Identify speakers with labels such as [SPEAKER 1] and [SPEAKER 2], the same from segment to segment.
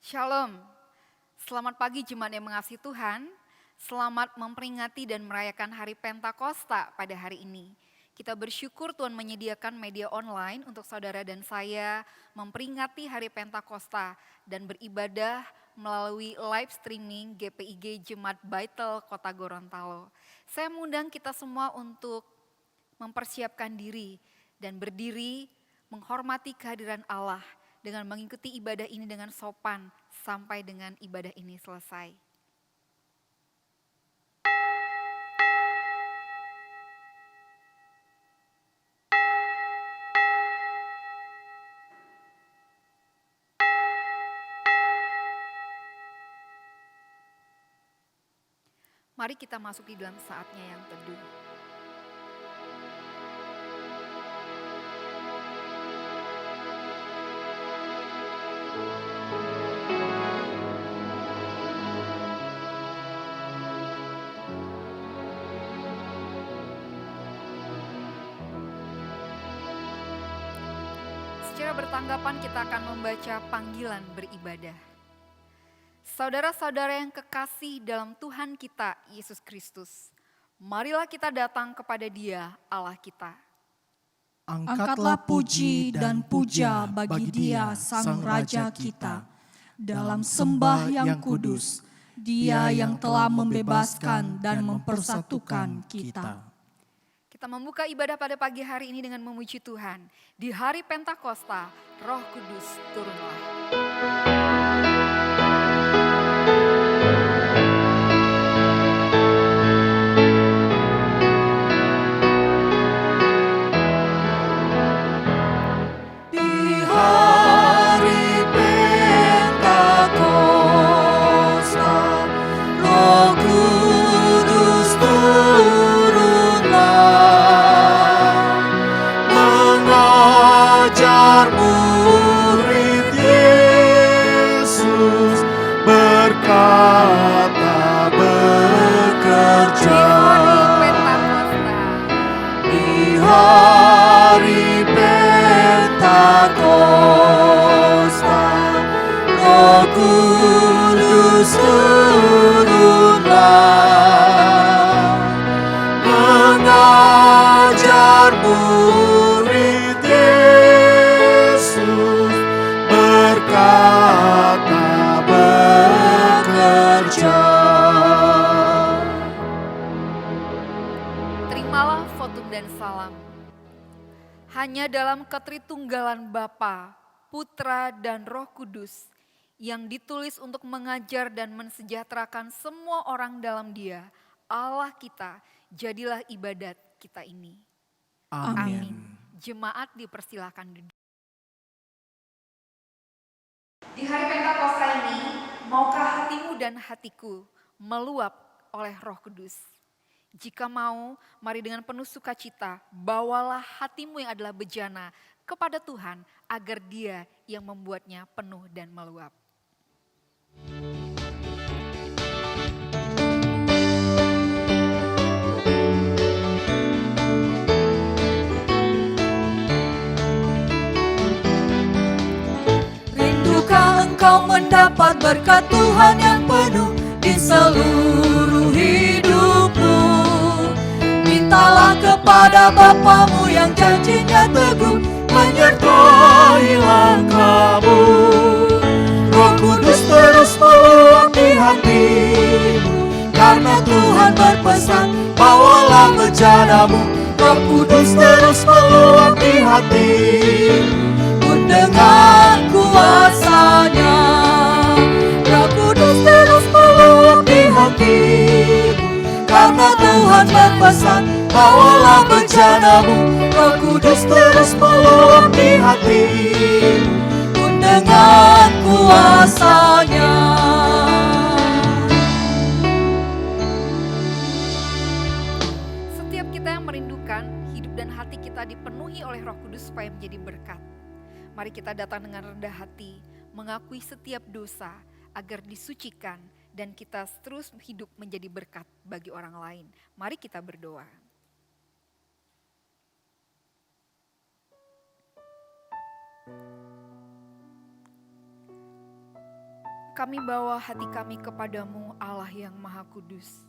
[SPEAKER 1] Shalom, selamat pagi jemaat yang mengasihi Tuhan. Selamat memperingati dan merayakan hari Pentakosta pada hari ini. Kita bersyukur Tuhan menyediakan media online untuk saudara dan saya memperingati hari Pentakosta dan beribadah melalui live streaming GPIG Jemaat Baitel Kota Gorontalo. Saya mengundang kita semua untuk mempersiapkan diri dan berdiri menghormati kehadiran Allah dengan mengikuti ibadah ini dengan sopan sampai dengan ibadah ini selesai. Mari kita masuk di dalam saatnya yang teduh. Secara bertanggapan kita akan membaca panggilan beribadah. Saudara-saudara yang kekasih dalam Tuhan kita Yesus Kristus, marilah kita datang kepada Dia Allah kita.
[SPEAKER 2] Angkatlah puji dan puja bagi Dia Sang Raja kita dalam sembah yang kudus, Dia yang telah membebaskan dan mempersatukan kita.
[SPEAKER 1] Kita membuka ibadah pada pagi hari ini dengan memuji Tuhan. Di hari Pentakosta, Roh Kudus turunlah. Terimalah votum dan salam. Hanya dalam ketritunggalan Bapa, Putra dan Roh Kudus yang ditulis untuk mengajar dan mensejahterakan semua orang dalam Dia, Allah kita, jadilah ibadat kita ini.
[SPEAKER 2] Amin.
[SPEAKER 1] Jemaat dipersilakan duduk. Di hari Pentakosta ini, maukah hatimu dan hatiku meluap oleh Roh Kudus? Jika mau, mari dengan penuh sukacita, bawalah hatimu yang adalah bejana kepada Tuhan agar Dia yang membuatnya penuh dan meluap.
[SPEAKER 2] Rindukah engkau mendapat berkat Tuhan yang penuh di seluruh hidupmu? Mintalah kepada Bapamu yang janjinya teguh, menyertai langkahmu. Roh Kudus terus meluapi hatimu, karena Tuhan berpesan, bawalah bejanamu. Roh Kudus terus meluapi hatimu, dengan kuasa-Nya. Roh Kudus terus meluapi hatimu, karena Tuhan berpesan, bawalah bejanamu. Roh Kudus terus meluapi hatimu, dengan kuasa-Nya.
[SPEAKER 1] Setiap kita yang merindukan hidup dan hati kita dipenuhi oleh Roh Kudus supaya menjadi berkat. Mari kita datang dengan rendah hati, mengakui setiap dosa agar disucikan dan kita terus hidup menjadi berkat bagi orang lain. Mari kita berdoa. Kami bawa hati kami kepadamu, Allah yang Maha Kudus.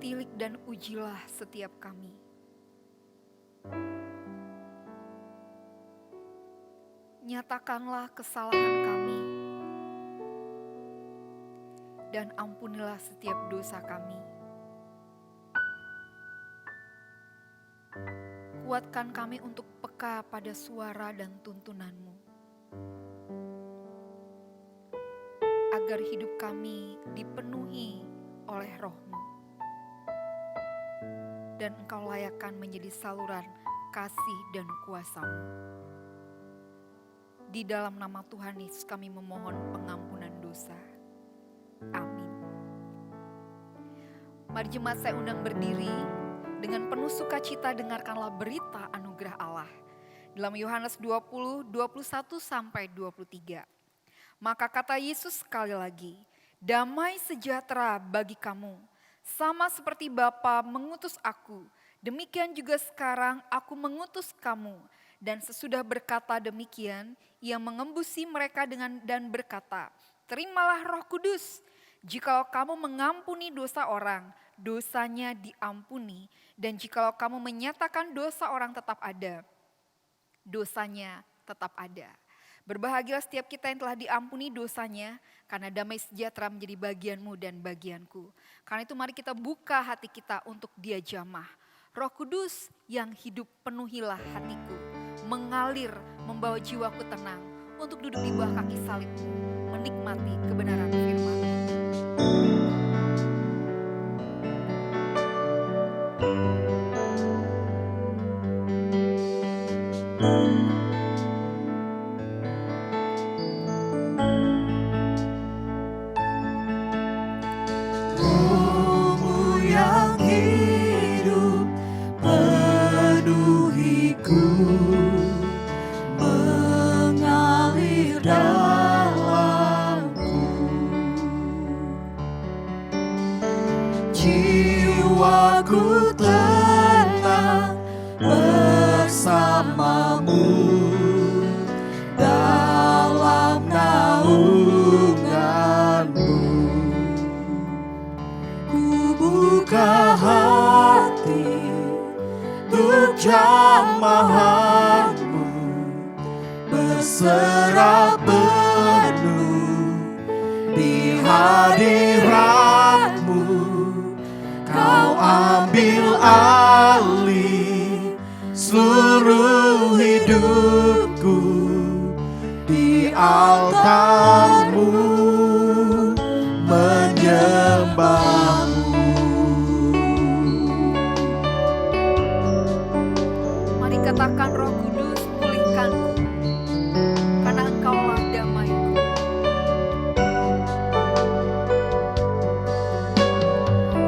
[SPEAKER 1] Tilik dan ujilah setiap kami. Nyatakanlah kesalahan kami dan ampunilah setiap dosa kami. Kuatkan kami untuk peka pada suara dan tuntunan-Mu, agar hidup kami dipenuhi oleh Roh-Mu dan Engkau layakkan menjadi saluran kasih dan kuasa-Mu. Di dalam nama Tuhan Yesus kami memohon pengampunan dosa. Amin. Mari jemaat saya undang berdiri, dengan penuh sukacita dengarkanlah berita anugerah Allah. Dalam Yohanes 20, 21 sampai 23. Maka kata Yesus sekali lagi, damai sejahtera bagi kamu, sama seperti Bapa mengutus aku, demikian juga sekarang aku mengutus kamu. Dan sesudah berkata demikian, ia mengembusi mereka dan berkata, terimalah Roh Kudus. Jikalau kamu mengampuni dosa orang, dosanya diampuni. Dan jikalau kamu menyatakan dosa orang tetap ada, dosanya tetap ada. Berbahagialah setiap kita yang telah diampuni dosanya, karena damai sejahtera menjadi bagianmu dan bagianku. Karena itu mari kita buka hati kita untuk Dia jamah. Roh Kudus yang hidup penuhilah hatiku, mengalir membawa jiwaku tenang untuk duduk di bawah kaki salib-Mu, menikmati kebenaran firman-Mu.
[SPEAKER 2] Roh-Mu yang hidup penuhiku, mengalir dalamku. Jiwaku tenang bersamamu dalam naungan-Mu. Ku buka hati untuk jamahan-Mu, berserah penuh di hadirat-Mu. Kau ambil alih seluruh hidupku di altar-Mu, menyembah-Mu.
[SPEAKER 1] Mari katakan, Roh Kudus pulihkanku, karena Engkaulah damaiku.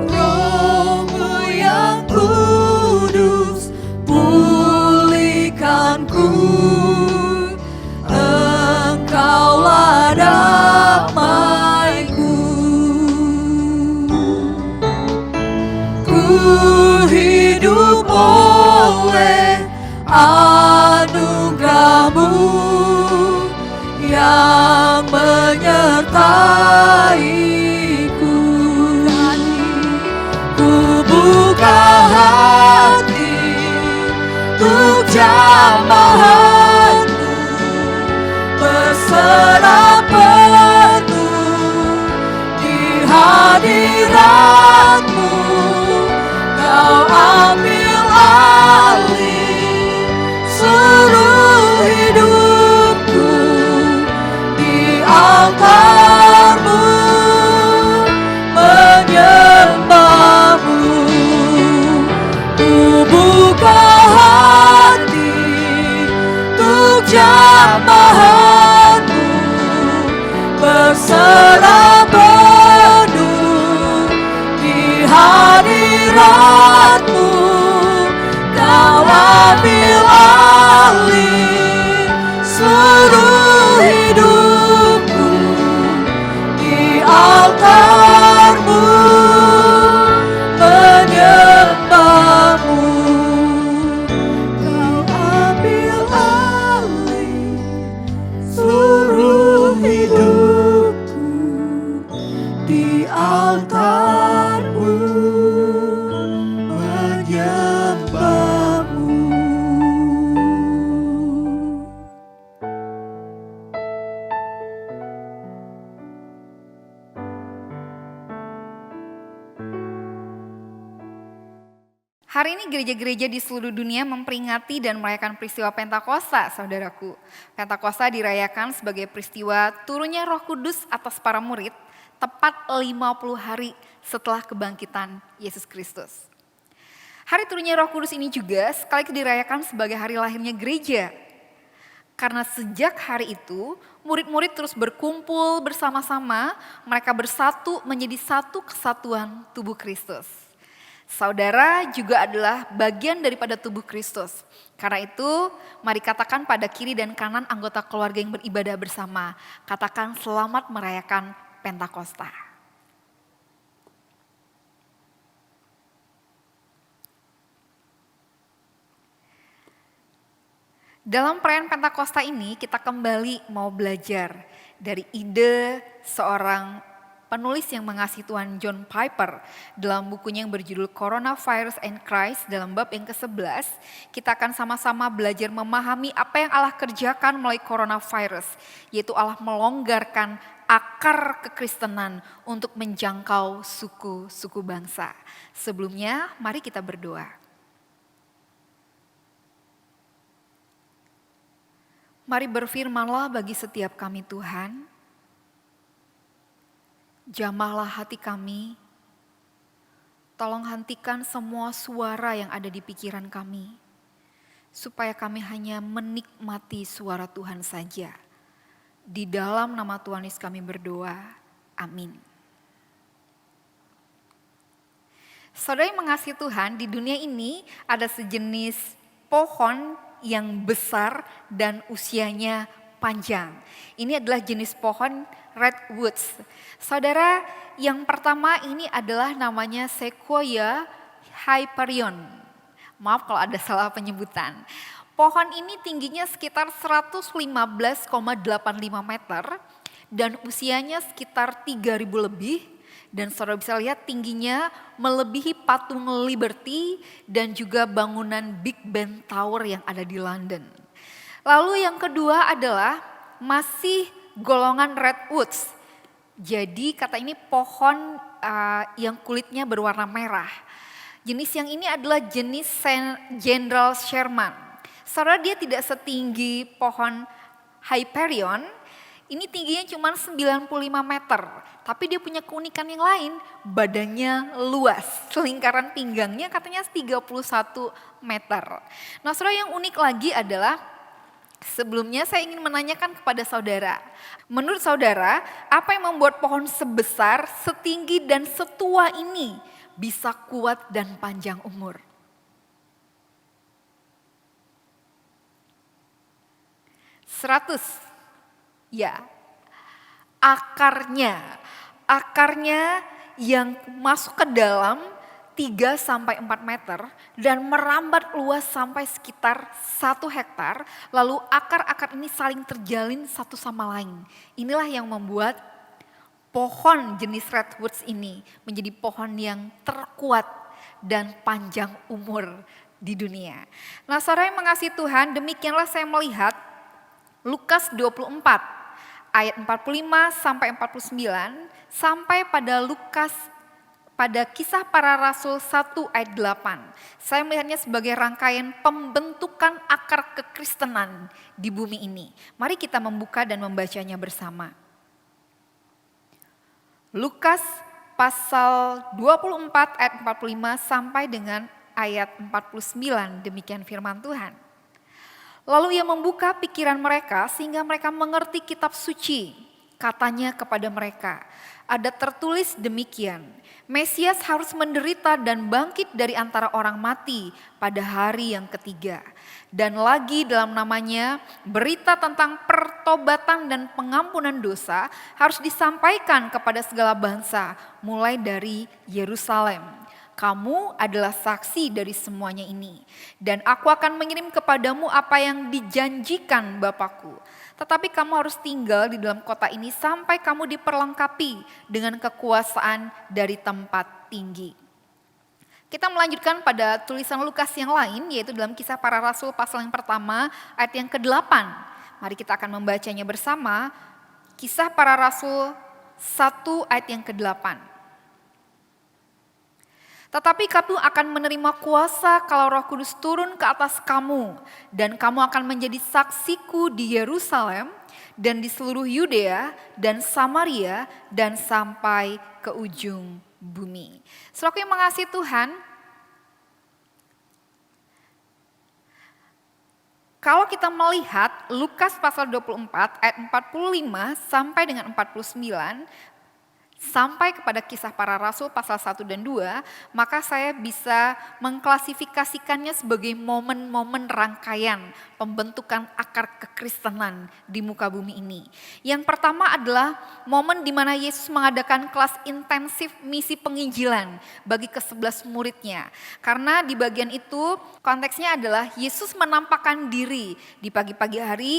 [SPEAKER 2] Roh-Mu yang kudus pulihkanku, Engkaulah damaiku. Ku hidup oleh anugerah-Mu yang menyertaiku. Ku buka hati untuk jamahan-Mu, berserah penuh di hadirat-Mu. Kau ambil alih seluruh hidupku di altar-Mu, menyembah-Mu. Ku buka hati untuk jamahan-Mu, berserah penuh di hadirat-Mu. Kau ambil alih seluruh hidupku di altar-Mu, menyembah-Mu. Kau ambil alih
[SPEAKER 1] Hari ini gereja-gereja di seluruh dunia memperingati dan merayakan peristiwa Pentakosta, saudaraku. Pentakosta dirayakan sebagai peristiwa turunnya Roh Kudus atas para murid tepat 50 hari setelah kebangkitan Yesus Kristus. Hari turunnya Roh Kudus ini juga sekaligus dirayakan sebagai hari lahirnya gereja. Karena sejak hari itu, murid-murid terus berkumpul bersama-sama, mereka bersatu menjadi satu kesatuan tubuh Kristus. Saudara juga adalah bagian daripada tubuh Kristus. Karena itu, mari katakan pada kiri dan kanan anggota keluarga yang beribadah bersama. Katakan selamat merayakan Pentakosta. Dalam perayaan Pentakosta ini kita kembali mau belajar dari ide seorang penulis yang mengasihi Tuhan, John Piper, dalam bukunya yang berjudul Coronavirus and Christ dalam bab yang ke-11, kita akan sama-sama belajar memahami apa yang Allah kerjakan melalui coronavirus, yaitu Allah melonggarkan akar kekristenan untuk menjangkau suku-suku bangsa. Sebelumnya, mari kita berdoa. Mari berfirmanlah bagi setiap kami Tuhan. Jamahlah hati kami, tolong hentikan semua suara yang ada di pikiran kami, supaya kami hanya menikmati suara Tuhan saja. Di dalam nama Tuhan Yesus kami berdoa, amin. Saudara yang mengasihi Tuhan, di dunia ini ada sejenis pohon yang besar dan usianya panjang. Ini adalah jenis pohon redwoods. Saudara, yang pertama ini adalah namanya Sequoia hyperion. Maaf kalau ada salah penyebutan. Pohon ini tingginya sekitar 115,85 meter dan usianya sekitar 3.000 lebih. Dan saudara bisa lihat tingginya melebihi patung Liberty dan juga bangunan Big Ben Tower yang ada di London. Lalu yang kedua adalah masih golongan redwoods. Jadi kata ini pohon yang kulitnya berwarna merah. Jenis yang ini adalah jenis General Sherman. Saudara, dia tidak setinggi pohon Hyperion. Ini tingginya cuma 95 meter. Tapi dia punya keunikan yang lain, badannya luas. Lingkaran pinggangnya katanya 31 meter. Nah, saudara, yang unik lagi adalah sebelumnya saya ingin menanyakan kepada saudara. Menurut saudara, apa yang membuat pohon sebesar, setinggi dan setua ini bisa kuat dan panjang umur? Ya, akarnya yang masuk ke dalam 3-4 meter dan merambat luas sampai sekitar 1 hektar, lalu akar-akar ini saling terjalin satu sama lain. Inilah yang membuat pohon jenis redwoods ini menjadi pohon yang terkuat dan panjang umur di dunia. Nah, saudara yang mengasihi Tuhan, demikianlah saya melihat Lukas 24 ayat 45 sampai 49 sampai pada Kisah Para Rasul 1 ayat 8. Saya melihatnya sebagai rangkaian pembentukan akar kekristenan di bumi ini. Mari kita membuka dan membacanya bersama. Lukas pasal 24 ayat 45 sampai dengan ayat 49, demikian firman Tuhan. Lalu ia membuka pikiran mereka sehingga mereka mengerti kitab suci. Katanya kepada mereka, ada tertulis demikian, Mesias harus menderita dan bangkit dari antara orang mati pada hari yang ketiga. Dan lagi dalam namanya berita tentang pertobatan dan pengampunan dosa harus disampaikan kepada segala bangsa mulai dari Yerusalem. Kamu adalah saksi dari semuanya ini. Dan aku akan mengirim kepadamu apa yang dijanjikan Bapakku. Tetapi kamu harus tinggal di dalam kota ini sampai kamu diperlengkapi dengan kekuasaan dari tempat tinggi. Kita melanjutkan pada tulisan Lukas yang lain, yaitu dalam Kisah Para Rasul pasal yang pertama ayat yang ke-8. Mari kita akan membacanya bersama. Kisah Para Rasul 1 ayat yang ke-8. Tetapi kamu akan menerima kuasa kalau Roh Kudus turun ke atas kamu, dan kamu akan menjadi saksiku di Yerusalem dan di seluruh Yudea dan Samaria dan sampai ke ujung bumi. Saudaraku yang mengasihi Tuhan, kalau kita melihat Lukas pasal 24 ayat 45 sampai dengan 49, sampai kepada Kisah Para Rasul pasal 1 dan 2, maka saya bisa mengklasifikasikannya sebagai momen-momen rangkaian pembentukan akar kekristenan di muka bumi ini. Yang pertama adalah momen di mana Yesus mengadakan kelas intensif misi penginjilan bagi ke-11 muridnya. Karena di bagian itu konteksnya adalah Yesus menampakkan diri di pagi-pagi hari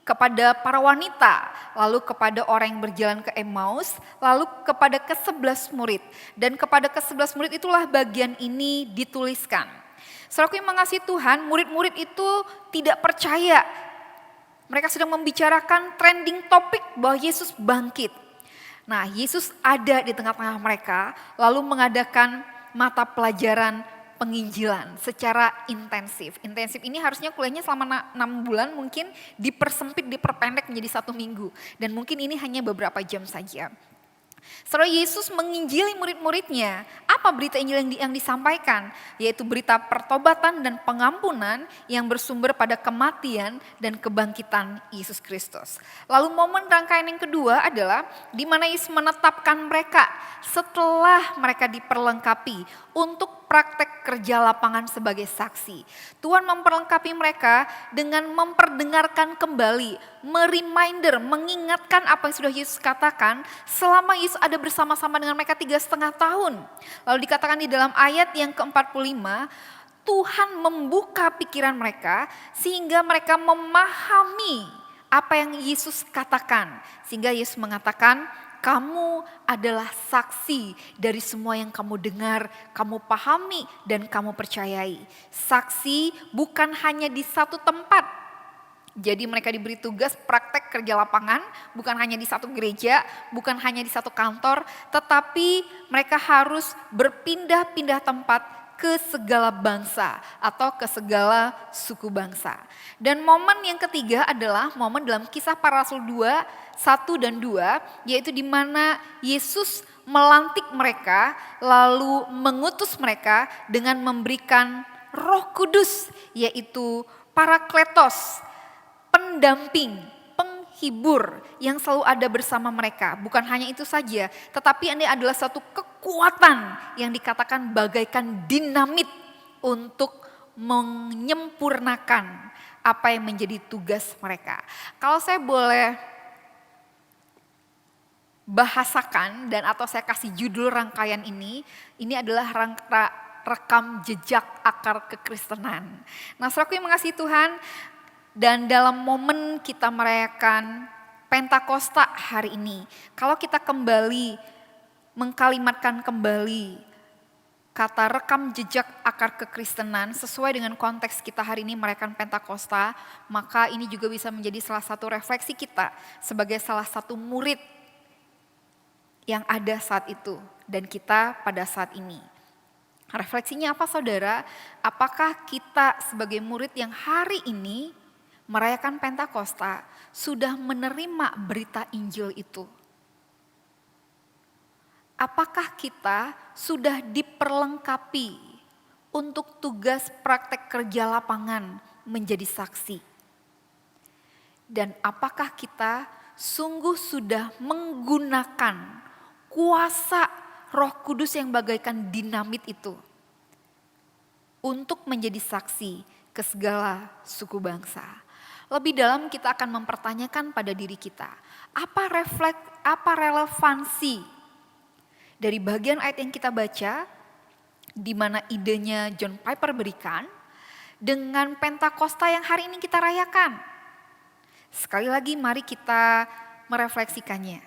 [SPEAKER 1] kepada para wanita, lalu kepada orang yang berjalan ke Emmaus, lalu kepada ke-11 murid. Dan kepada ke-11 murid itulah bagian ini dituliskan. Saudaraku yang mengasihi Tuhan, murid-murid itu tidak percaya. Mereka sedang membicarakan trending topik bahwa Yesus bangkit. Nah, Yesus ada di tengah-tengah mereka, lalu mengadakan mata pelajaran penginjilan secara intensif. Intensif ini harusnya kuliahnya selama 6 bulan, mungkin dipersempit, diperpendek menjadi 1 minggu. Dan mungkin ini hanya beberapa jam saja. Setelah Yesus menginjili murid-muridnya, apa berita Injil yang disampaikan? Yaitu berita pertobatan dan pengampunan yang bersumber pada kematian dan kebangkitan Yesus Kristus. Lalu momen rangkaian yang kedua adalah di mana Yesus menetapkan mereka setelah mereka diperlengkapi untuk praktek kerja lapangan sebagai saksi. Tuhan memperlengkapi mereka dengan memperdengarkan kembali, mengingatkan apa yang sudah Yesus katakan selama Yesus ada bersama-sama dengan mereka 3,5 tahun. Lalu dikatakan di dalam ayat yang ke-45, Tuhan membuka pikiran mereka sehingga mereka memahami apa yang Yesus katakan. Sehingga Yesus mengatakan, kamu adalah saksi dari semua yang kamu dengar, kamu pahami dan kamu percayai. Saksi bukan hanya di satu tempat. Jadi mereka diberi tugas praktek kerja lapangan, bukan hanya di satu gereja, bukan hanya di satu kantor, tetapi mereka harus berpindah-pindah tempat ke segala bangsa atau ke segala suku bangsa. Dan momen yang ketiga adalah momen dalam Kisah Para Rasul 2, 1 dan 2, yaitu di mana Yesus melantik mereka lalu mengutus mereka dengan memberikan Roh Kudus, yaitu Parakletos, pendamping, penghibur yang selalu ada bersama mereka. Bukan hanya itu saja, tetapi ini adalah satu kekuatan yang dikatakan bagaikan dinamit untuk menyempurnakan apa yang menjadi tugas mereka. Kalau saya boleh bahasakan dan atau saya kasih judul rangkaian ini adalah rekam jejak akar kekristenan. Nah, saudaraku yang mengasihi Tuhan, dan dalam momen kita merayakan Pentakosta hari ini, kalau kita kembali mengkalimatkan kembali kata rekam jejak akar kekristenan sesuai dengan konteks kita hari ini merayakan Pentakosta, maka ini juga bisa menjadi salah satu refleksi kita sebagai salah satu murid yang ada saat itu dan kita pada saat ini. Refleksinya apa saudara? Apakah kita sebagai murid yang hari ini merayakan Pentakosta sudah menerima berita Injil itu? Apakah kita sudah diperlengkapi untuk tugas praktek kerja lapangan menjadi saksi? Dan apakah kita sungguh sudah menggunakan kuasa Roh Kudus yang bagaikan dinamit itu untuk menjadi saksi ke segala suku bangsa? Lebih dalam kita akan mempertanyakan pada diri kita, apa relevansi dari bagian ayat yang kita baca, di mana idenya John Piper berikan, dengan Pentakosta yang hari ini kita rayakan. Sekali lagi mari kita merefleksikannya.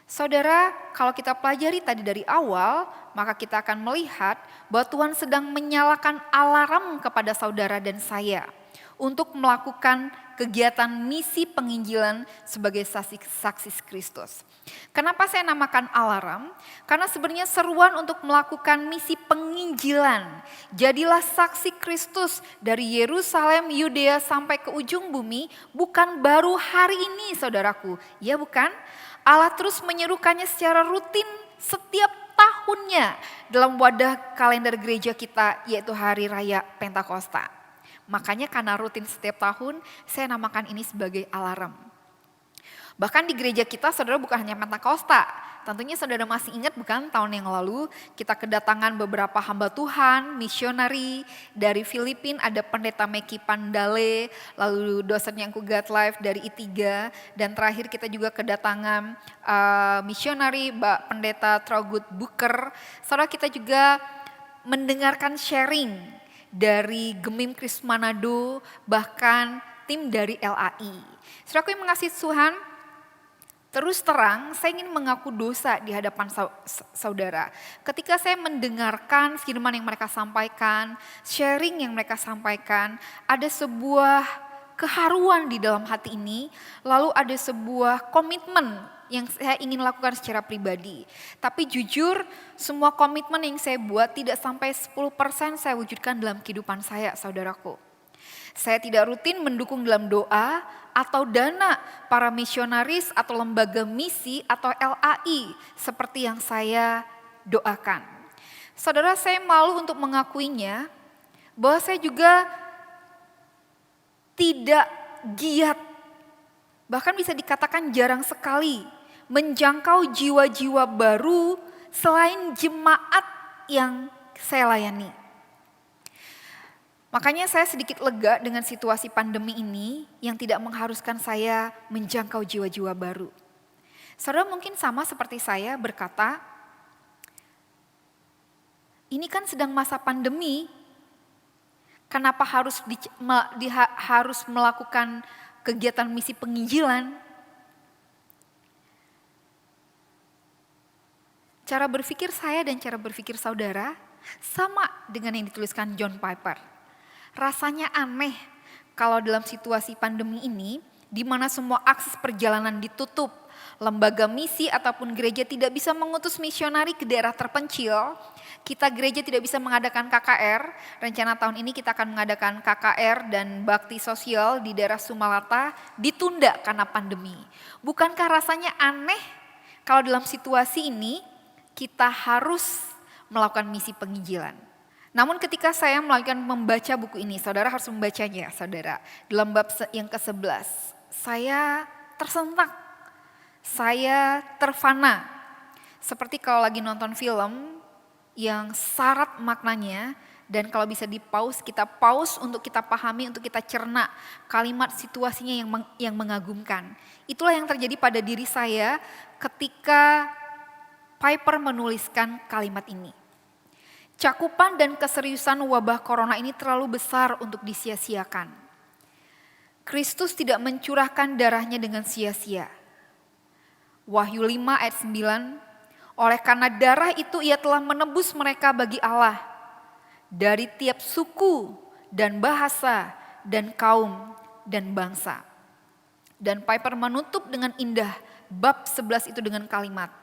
[SPEAKER 1] Saudara, kalau kita pelajari tadi dari awal, maka kita akan melihat bahwa Tuhan sedang menyalakan alarm kepada saudara dan saya untuk melakukan kegiatan misi penginjilan sebagai saksi Kristus. Kenapa saya namakan alarm? Karena sebenarnya seruan untuk melakukan misi penginjilan. Jadilah saksi Kristus dari Yerusalem, Yudea sampai ke ujung bumi, bukan baru hari ini saudaraku. Ya bukan? Allah terus menyerukannya secara rutin setiap tahunnya dalam wadah kalender gereja kita, yaitu hari raya Pentakosta. Makanya karena rutin setiap tahun, saya namakan ini sebagai alarm. Bahkan di gereja kita saudara bukan hanya Pentakosta. Tentunya saudara masih ingat bukan tahun yang lalu kita kedatangan beberapa hamba Tuhan, misionari dari Filipina, ada pendeta Meki Pandale, lalu dosen yang God Life dari I3, dan terakhir kita juga kedatangan misionari Mbak Pendeta Trogut Booker. Saudara kita juga mendengarkan sharing dari Gemim Kris Manado, bahkan tim dari LAI. Saudaraku yang mengasihi Tuhan, terus terang, saya ingin mengaku dosa di hadapan saudara. Ketika saya mendengarkan firman yang mereka sampaikan, sharing yang mereka sampaikan, ada sebuah keharuan di dalam hati ini, lalu ada sebuah komitmen yang saya ingin lakukan secara pribadi. Tapi jujur, semua komitmen yang saya buat tidak sampai 10% saya wujudkan dalam kehidupan saya, saudaraku. Saya tidak rutin mendukung dalam doa atau dana para misionaris atau lembaga misi atau LAI seperti yang saya doakan. Saudara, saya malu untuk mengakuinya bahwa saya juga tidak giat, bahkan bisa dikatakan jarang sekali menjangkau jiwa-jiwa baru selain jemaat yang saya layani. Makanya saya sedikit lega dengan situasi pandemi ini yang tidak mengharuskan saya menjangkau jiwa-jiwa baru. Saudara mungkin sama seperti saya berkata, ini kan sedang masa pandemi, kenapa harus harus melakukan kegiatan misi penginjilan? Cara berpikir saya dan cara berpikir saudara sama dengan yang dituliskan John Piper. Rasanya aneh kalau dalam situasi pandemi ini, di mana semua akses perjalanan ditutup, lembaga misi ataupun gereja tidak bisa mengutus misionari ke daerah terpencil, kita gereja tidak bisa mengadakan KKR, rencana tahun ini kita akan mengadakan KKR dan bakti sosial di daerah Sumalata, ditunda karena pandemi. Bukankah rasanya aneh kalau dalam situasi ini kita harus melakukan misi penginjilan? Namun ketika saya melakukan membaca buku ini, saudara harus membacanya saudara. Dalam bab yang ke-11, saya tersentak, saya terfana. Seperti kalau lagi nonton film yang syarat maknanya dan kalau bisa di-pause, kita pause untuk kita pahami, untuk kita cerna kalimat situasinya yang mengagumkan. Itulah yang terjadi pada diri saya ketika Piper menuliskan kalimat ini. Cakupan dan keseriusan wabah corona ini terlalu besar untuk disia-siakan. Kristus tidak mencurahkan darahnya dengan sia-sia. Wahyu 5 ayat 9, oleh karena darah itu ia telah menebus mereka bagi Allah dari tiap suku dan bahasa dan kaum dan bangsa. Dan Piper menutup dengan indah bab 11 itu dengan kalimat,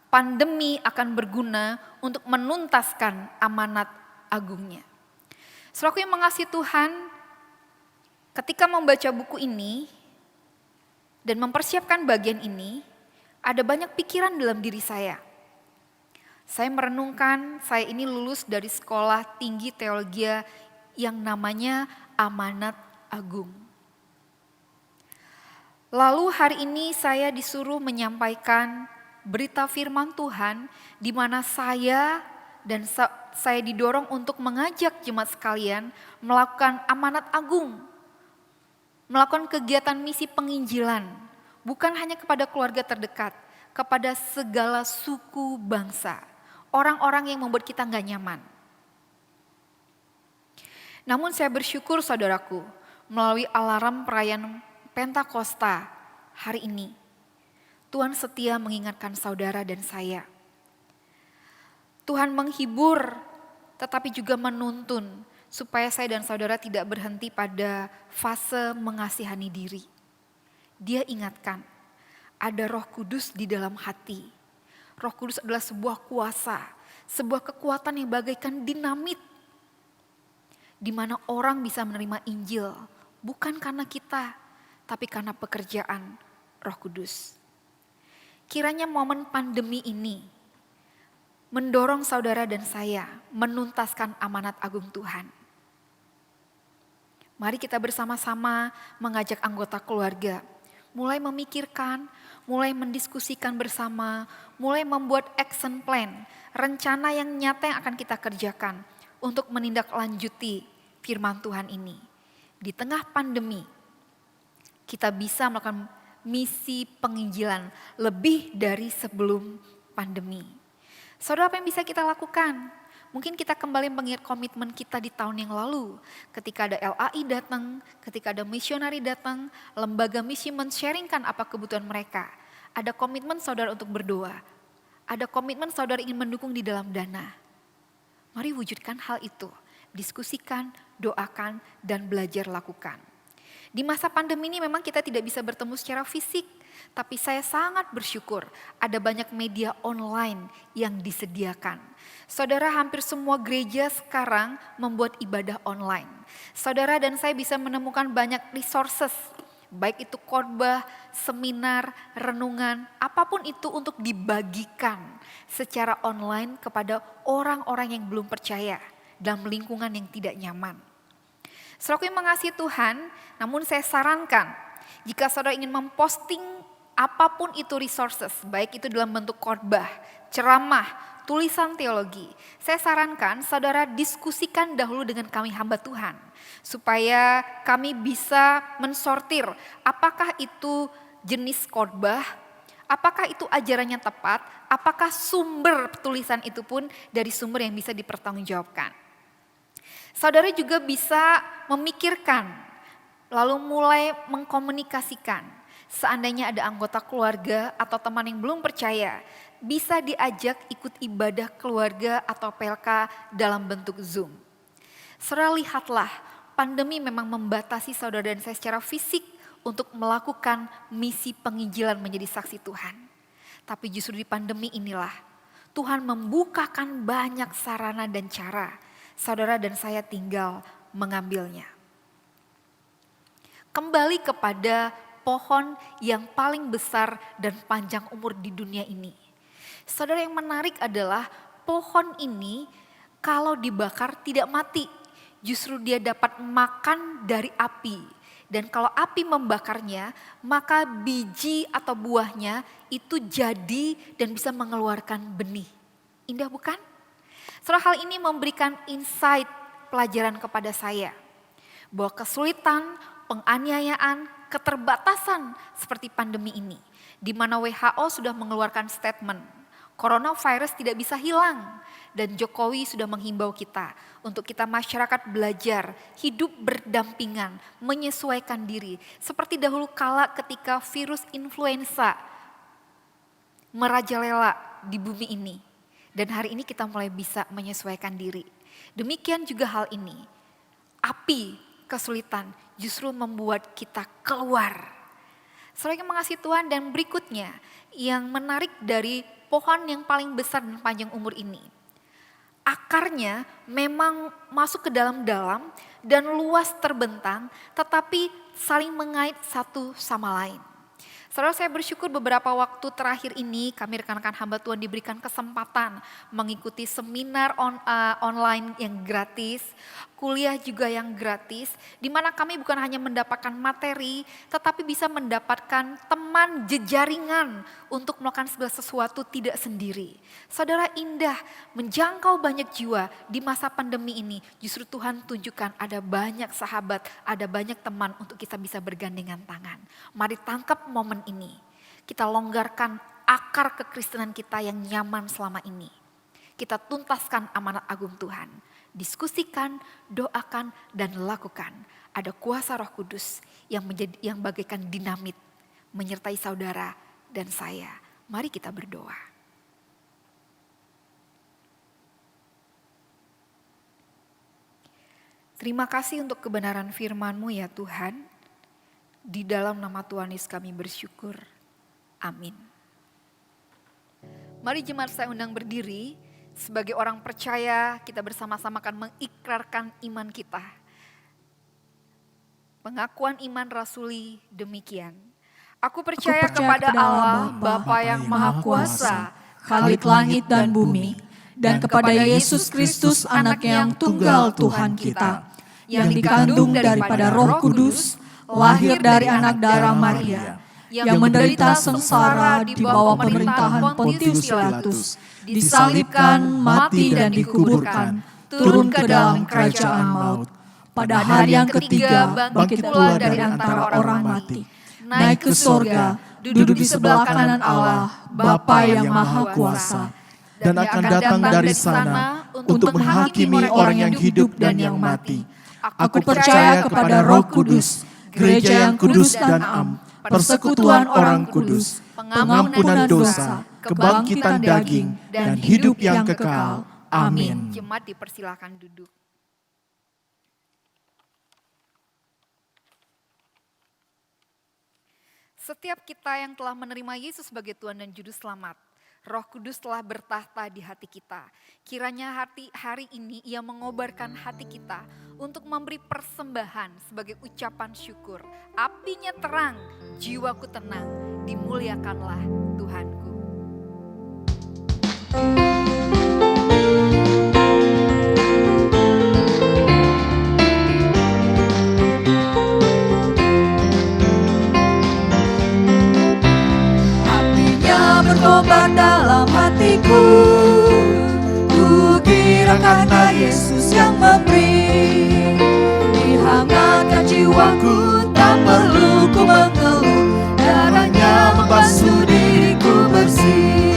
[SPEAKER 1] pandemi akan berguna untuk menuntaskan amanat agungnya. Saudaraku yang mengasihi Tuhan, ketika membaca buku ini dan mempersiapkan bagian ini, ada banyak pikiran dalam diri saya. Saya merenungkan, saya ini lulus dari sekolah tinggi teologi yang namanya Amanat Agung. Lalu hari ini saya disuruh menyampaikan berita firman Tuhan di mana saya didorong untuk mengajak jemaat sekalian melakukan amanat agung, melakukan kegiatan misi penginjilan, bukan hanya kepada keluarga terdekat, kepada segala suku bangsa, orang-orang yang membuat kita gak nyaman. Namun saya bersyukur saudaraku, melalui alarm perayaan Pentakosta hari ini, Tuhan setia mengingatkan saudara dan saya. Tuhan menghibur tetapi juga menuntun supaya saya dan saudara tidak berhenti pada fase mengasihani diri. Dia ingatkan, ada Roh Kudus di dalam hati. Roh Kudus adalah sebuah kuasa, sebuah kekuatan yang bagaikan dinamit, di mana orang bisa menerima Injil, bukan karena kita, tapi karena pekerjaan Roh Kudus. Kiranya momen pandemi ini mendorong saudara dan saya menuntaskan amanat agung Tuhan. Mari kita bersama-sama mengajak anggota keluarga, mulai memikirkan, mulai mendiskusikan bersama, mulai membuat action plan, rencana yang nyata yang akan kita kerjakan untuk menindaklanjuti firman Tuhan ini. Di tengah pandemi, kita bisa melakukan misi penginjilan lebih dari sebelum pandemi. Saudara, apa yang bisa kita lakukan? Mungkin kita kembali mengingat komitmen kita di tahun yang lalu. Ketika ada LAI datang, ketika ada misionari datang, lembaga misi men-sharingkan apa kebutuhan mereka. Ada komitmen saudara untuk berdoa. Ada komitmen saudara ingin mendukung di dalam dana. Mari wujudkan hal itu. Diskusikan, doakan, dan belajar lakukan. Di masa pandemi ini memang kita tidak bisa bertemu secara fisik. Tapi saya sangat bersyukur ada banyak media online yang disediakan. Saudara, hampir semua gereja sekarang membuat ibadah online. Saudara dan saya bisa menemukan banyak resources, baik itu khotbah, seminar, renungan, apapun itu untuk dibagikan secara online kepada orang-orang yang belum percaya dalam lingkungan yang tidak nyaman. Saudaraku yang mengasihi Tuhan, namun saya sarankan jika saudara ingin memposting apapun itu resources, baik itu dalam bentuk khotbah, ceramah, tulisan teologi, saya sarankan saudara diskusikan dahulu dengan kami hamba Tuhan, supaya kami bisa mensortir apakah itu jenis khotbah, apakah itu ajarannya tepat, apakah sumber tulisan itu pun dari sumber yang bisa dipertanggungjawabkan. Saudara juga bisa memikirkan, lalu mulai mengkomunikasikan. Seandainya ada anggota keluarga atau teman yang belum percaya, bisa diajak ikut ibadah keluarga atau PLK dalam bentuk Zoom. Saudara, lihatlah, pandemi memang membatasi saudara dan saya secara fisik untuk melakukan misi penginjilan menjadi saksi Tuhan. Tapi justru di pandemi inilah Tuhan membukakan banyak sarana dan cara. Saudara dan saya tinggal mengambilnya. Kembali kepada pohon yang paling besar dan panjang umur di dunia ini. Saudara, yang menarik adalah pohon ini kalau dibakar tidak mati. Justru dia dapat makan dari api. Dan kalau api membakarnya, maka biji atau buahnya itu jadi dan bisa mengeluarkan benih. Indah bukan? Saudara, hal ini memberikan insight pelajaran kepada saya. Bahwa kesulitan, penganiayaan, keterbatasan seperti pandemi ini, di mana WHO sudah mengeluarkan statement, coronavirus tidak bisa hilang, dan Jokowi sudah menghimbau kita untuk kita masyarakat belajar hidup berdampingan, menyesuaikan diri, seperti dahulu kala ketika virus influenza merajalela di bumi ini, dan hari ini kita mulai bisa menyesuaikan diri. Demikian juga hal ini, api kesulitan justru membuat kita keluar. Saudara yang mengasihi Tuhan, dan berikutnya yang menarik dari pohon yang paling besar dan panjang umur ini. Akarnya memang masuk ke dalam-dalam dan luas terbentang, tetapi saling mengait satu sama lain. Saudara, saya bersyukur beberapa waktu terakhir ini kami rekan-rekan hamba Tuhan diberikan kesempatan mengikuti seminar online yang gratis, kuliah juga yang gratis, di mana kami bukan hanya mendapatkan materi, tetapi bisa mendapatkan teman jejaringan untuk melakukan segala sesuatu tidak sendiri. Saudara, indah menjangkau banyak jiwa di masa pandemi ini. Justru Tuhan tunjukkan ada banyak sahabat, ada banyak teman untuk kita bisa bergandengan tangan. Mari tangkap momen ini. Kita longgarkan akar kekristenan kita yang nyaman selama ini. Kita tuntaskan amanat agung Tuhan. Diskusikan, doakan, dan lakukan. Ada kuasa Roh Kudus yang bagaikan dinamit menyertai saudara dan saya. Mari kita berdoa. Terima kasih untuk kebenaran firman-Mu ya Tuhan. Di dalam nama Tuhan Yesus kami bersyukur. Amin. Mari jemaat saya undang berdiri. Sebagai orang percaya kita bersama-sama akan mengikrarkan iman kita. Pengakuan iman rasuli demikian. Aku percaya kepada Allah, Bapa yang Maha Kuasa,
[SPEAKER 2] Khalik langit dan bumi, dan kepada Yesus Kristus anak yang tunggal Tuhan kita, yang dikandung daripada Roh Kudus, lahir dari anak darah Maria, yang menderita sengsara di bawah pemerintahan Pontius Pilatus, disalibkan, mati dan dikuburkan, turun ke dalam kerajaan maut. Pada hari yang ketiga bangkit pula dari antara orang mati, naik ke sorga, duduk di sebelah kanan Allah, Bapa yang Maha Kuasa,
[SPEAKER 3] dan akan datang dari sana untuk menghakimi orang yang hidup dan yang mati.
[SPEAKER 2] Aku percaya kepada Roh Kudus, gereja yang kudus dan am, persekutuan orang kudus, pengampunan dosa, kebangkitan daging, dan hidup yang kekal. Amin.
[SPEAKER 1] Jemaat dipersilakan duduk. Setiap kita yang telah menerima Yesus sebagai Tuhan dan Juru Selamat, Roh Kudus telah bertahta di hati kita. Kiranya hari ini Ia mengobarkan hati kita untuk memberi persembahan sebagai ucapan syukur. Apinya terang, jiwaku tenang, dimuliakanlah Tuhanku.
[SPEAKER 2] Berkobar dalam hatiku, ku kira karena Yesus yang memberi. Dihangatkan jiwaku, tak perlu ku mengeluh, darahnya membasuh diriku bersih.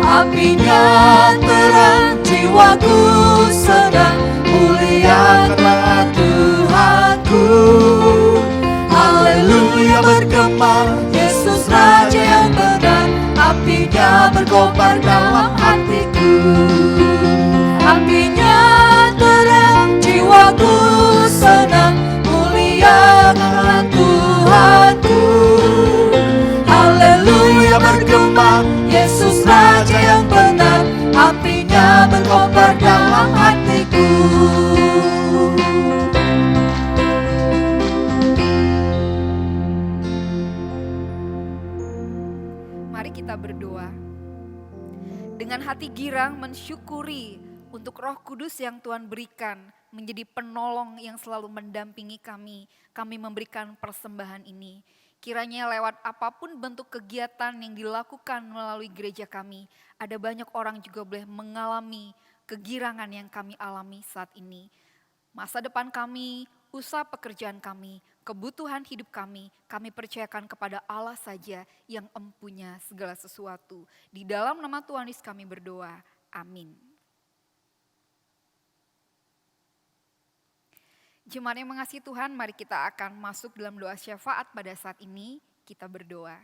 [SPEAKER 2] Apinya terang, jiwaku senang, muliakanlah Tuhanku. Haleluya bergema, Yesus Raja yang benar, apinya berkobar dalam hatiku. Apinya terang, jiwaku senang, muliakanlah Tuhanku. Haleluya bergema, Yesus Raja yang benar, apinya berkobar dalam hatiku.
[SPEAKER 1] Mari kita berdoa. Dengan hati girang mensyukuri untuk Roh Kudus yang Tuhan berikan menjadi penolong yang selalu mendampingi kami. Kami memberikan persembahan ini. Kiranya lewat apapun bentuk kegiatan yang dilakukan melalui gereja kami, ada banyak orang juga boleh mengalami kegirangan yang kami alami saat ini. Masa depan kami, usaha pekerjaan kami, kebutuhan hidup kami percayakan kepada Allah saja yang empunya segala sesuatu. Di dalam nama Tuhan Yesus kami berdoa. Amin. Jemaat yang mengasihi Tuhan, mari kita akan masuk dalam doa syafaat pada saat ini. Kita berdoa.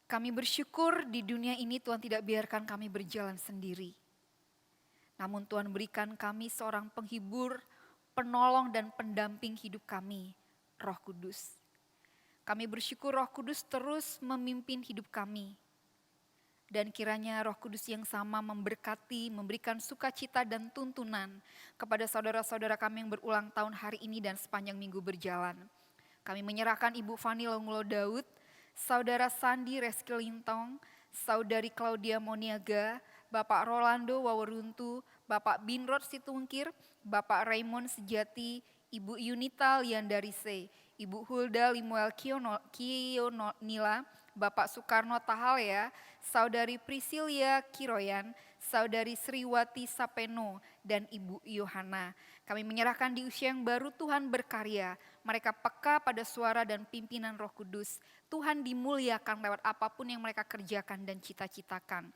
[SPEAKER 1] Kami bersyukur di dunia ini Tuhan tidak biarkan kami berjalan sendiri. Namun Tuhan berikan kami seorang penghibur, penolong dan pendamping hidup kami, Roh Kudus. Kami bersyukur Roh Kudus terus memimpin hidup kami. Dan kiranya Roh Kudus yang sama memberkati, memberikan sukacita dan tuntunan kepada saudara-saudara kami yang berulang tahun hari ini dan sepanjang minggu berjalan. Kami menyerahkan Ibu Fani Longulo Daud, Saudara Sandi Reski Lintong, Saudari Claudia Moniaga, Bapak Rolando Waweruntu, Bapak Binrod Situngkir, Bapak Raymond Sejati, Ibu Yunita Liandarise, Ibu Hulda Limuel Kionila, Bapak Soekarno Tahalea, Saudari Priscilia Kiroyan, Saudari Sriwati Sapeno, dan Ibu Yohana. Kami menyerahkan di usia yang baru Tuhan berkarya, mereka peka pada suara dan pimpinan Roh Kudus. Tuhan dimuliakan lewat apapun yang mereka kerjakan dan cita-citakan.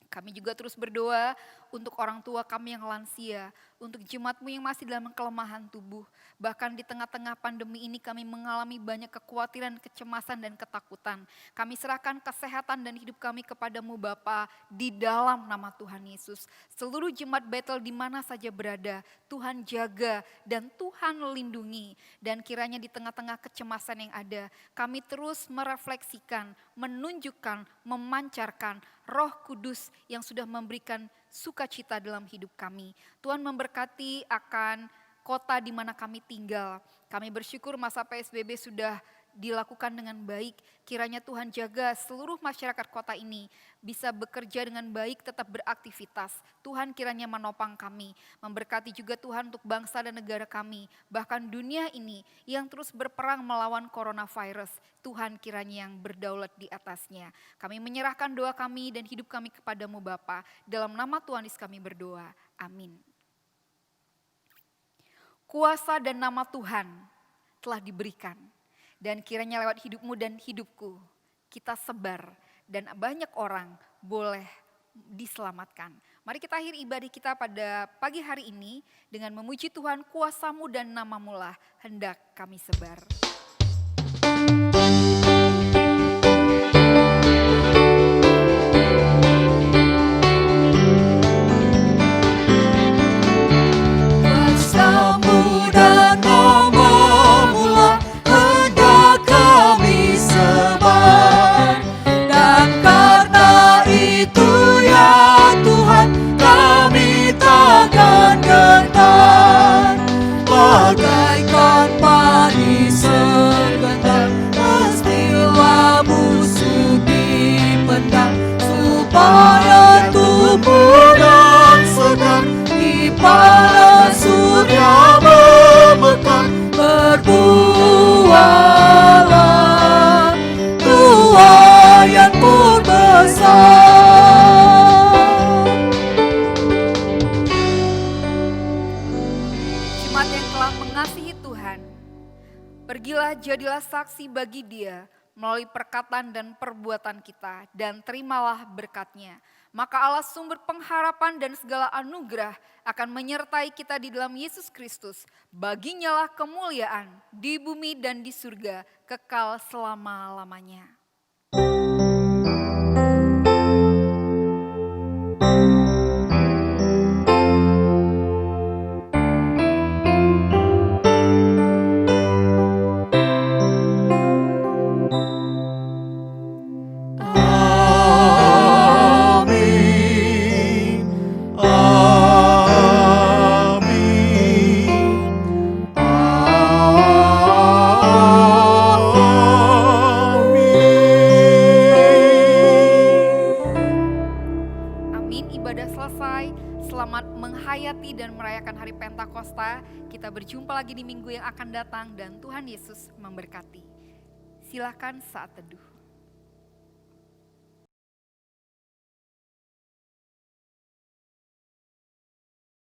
[SPEAKER 1] Kami juga terus berdoa untuk orang tua kami yang lansia, untuk jemaat-Mu yang masih dalam kelemahan tubuh. Bahkan di tengah-tengah pandemi ini kami mengalami banyak kekhawatiran, kecemasan, dan ketakutan. Kami serahkan kesehatan dan hidup kami kepadamu Bapa di dalam nama Tuhan Yesus. Seluruh jemaat Betel di mana saja berada, Tuhan jaga dan Tuhan lindungi. Dan kiranya di tengah-tengah kecemasan yang ada, kami terus merefleksikan, menunjukkan, memancarkan Roh Kudus yang sudah memberikan sukacita dalam hidup kami. Tuhan memberkati akan kota di mana kami tinggal. Kami bersyukur masa PSBB sudah dilakukan dengan baik. Kiranya Tuhan jaga seluruh masyarakat kota ini bisa bekerja dengan baik, tetap beraktivitas. Tuhan kiranya menopang kami. Memberkati juga Tuhan untuk bangsa dan negara kami. Bahkan dunia ini yang terus berperang melawan coronavirus. Tuhan kiranya yang berdaulat di atasnya. Kami menyerahkan doa kami dan hidup kami kepadamu Bapa. Dalam nama Tuhan Yesus kami berdoa. Amin. Kuasa dan nama Tuhan telah diberikan. Dan kiranya lewat hidupmu dan hidupku kita sebar dan banyak orang boleh diselamatkan. Mari kita akhiri ibadah kita pada pagi hari ini dengan memuji Tuhan, kuasa-Mu dan nama-Mu lah hendak kami sebar.
[SPEAKER 2] Bagaikan padi segentar, mestilah musuh dipendam, supaya tubuh dan segar di panas surya memekar. Berbuahlah tuah yang besar.
[SPEAKER 1] Mengasihi Tuhan, pergilah jadilah saksi bagi Dia melalui perkataan dan perbuatan kita, dan terimalah berkat-Nya. Maka Allah sumber pengharapan dan segala anugerah akan menyertai kita di dalam Yesus Kristus. Baginya lah kemuliaan di bumi dan di surga kekal selama-lamanya. Selamat menghayati dan merayakan hari Pentakosta. Kita berjumpa lagi di minggu yang akan datang dan Tuhan Yesus memberkati. Silakan saat teduh.